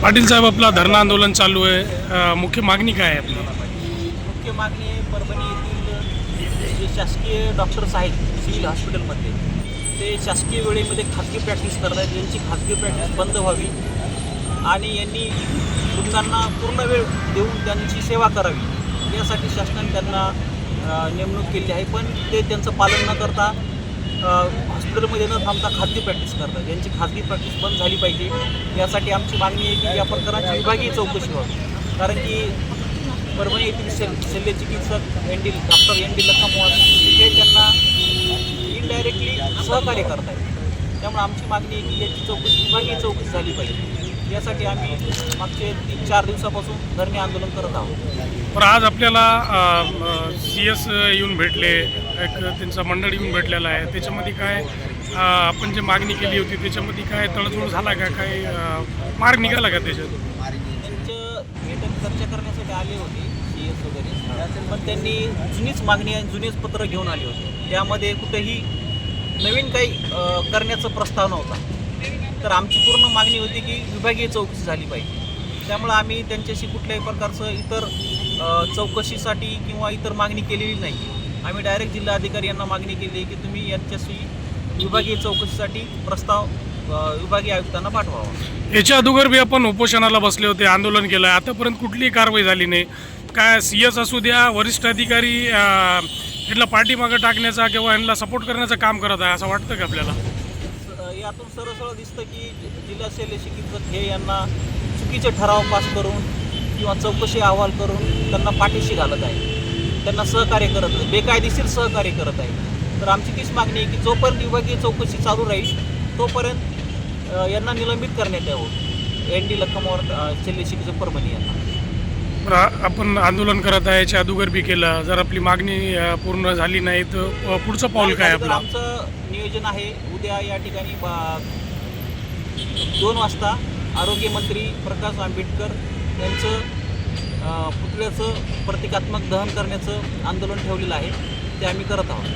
पाटील साहेब, आपला धरणं आंदोलन चालू आहे, मुख्य मागणी काय आहे आपली? मुख्य मागणी परभणी येथील जे शासकीय डॉक्टर्स आहेत सिव्हिल हॉस्पिटलमध्ये, ते शासकीय वेळेमध्ये खाजगी प्रॅक्टिस करत आहेत. यांची खाजगी प्रॅक्टिस बंद व्हावी आणि यांनी रुग्णांना पूर्ण वेळ देऊन त्यांची सेवा करावी, यासाठी शासनाने त्यांना नेमणूक केली आहे. पण ते त्यांचं पालन न करता हॉस्पिटलमध्ये न थांबता खाजगी प्रॅक्टिस करतात. यांची खाजगी प्रॅक्टिस बंद झाली पाहिजे. यासाठी आमची मागणी आहे की या प्रकरणाची विभागीय चौकशी व्हावी. कारण की परभणी येथील शल्य चिकित्सक डॉक्टर एन डी लखमवार हे त्यांना इनडायरेक्टली सहकार्य करत आहेत. त्यामुळे आमची मागणी आहे की याची चौकशी विभागीय चौकशी झाली पाहिजे. यासाठी आम्ही मागचे 3-4 दिवसापासून धरणे आंदोलन करत आहोत. पण आज आपल्याला CS येऊन भेटले, एक त्यांचा मंडळ येऊन भेटलेला आहे. त्याच्यामध्ये काय आपण जे मागणी केली होती त्याच्यामध्ये काय तडजोड झाला का, काय मार्ग निघाला का त्याच्यात? त्यांचं भेटून चर्चा करण्यासाठी आले होते CS वगैरे, पण त्यांनी जुनीच मागणी आणि जुनेच पत्र घेऊन आले होते. त्यामध्ये कुठेही नवीन काही करण्याचा प्रस्ताव नव्हता. तर आमची पूर्ण मागणी होती की विभागीय चौकशी झाली पाहिजे. त्यामुळे आम्ही त्यांच्याशी कुठल्याही प्रकारचं इतर चौकशीसाठी किंवा इतर मागणी केलेली नाही. आम्ही डायरेक्ट जिल्हाधिकारी यांना मागणी केली की तुम्ही यांच्याशी विभागीय चौकशीसाठी प्रस्ताव विभागीय आयुक्तांना पाठवावा. याच्या अगोदर बी आपण उपोषणाला बसले होते, आंदोलन केलं, आतापर्यंत कुठलीही कारवाई झाली नाही. काय CS असू द्या, वरिष्ठ अधिकारी यांना पाठीमागं टाकण्याचा किंवा यांना सपोर्ट करण्याचं काम करत आहे असं वाटतं का आपल्याला? यातून सरळ दिसतं की जिल्हा शल्य चिकित्सक हे यांना चुकीचे ठराव पास करून किंवा चौकशी अहवाल करून त्यांना पाठीशी घालत आहे, त्यांना सहकार्य करत आहे, बेकायदेशीर सहकार्य करत आहे. तर आमची तीच मागणी आहे की जोपर्यंत विभागीय चौकशी चालू राहील तोपर्यंत यांना निलंबित करण्यात यावं, एन डी लखमवार शल्य चिकित्सक परभणी यांना. आपण आंदोलन करत आहे, याच्या अगोदर बी केलं, जर आपली मागणी पूर्ण झाली नाही तर पुढचं पाऊल काय आपलं? आमचं नियोजन आहे उद्या या ठिकाणी 2 वाजता आरोग्यमंत्री प्रकाश आंबेडकर यांचं पुतळ्याचं प्रतिकात्मक दहन करण्याचं आंदोलन ठेवलेलं आहे. ते आम्ही करत आहोत.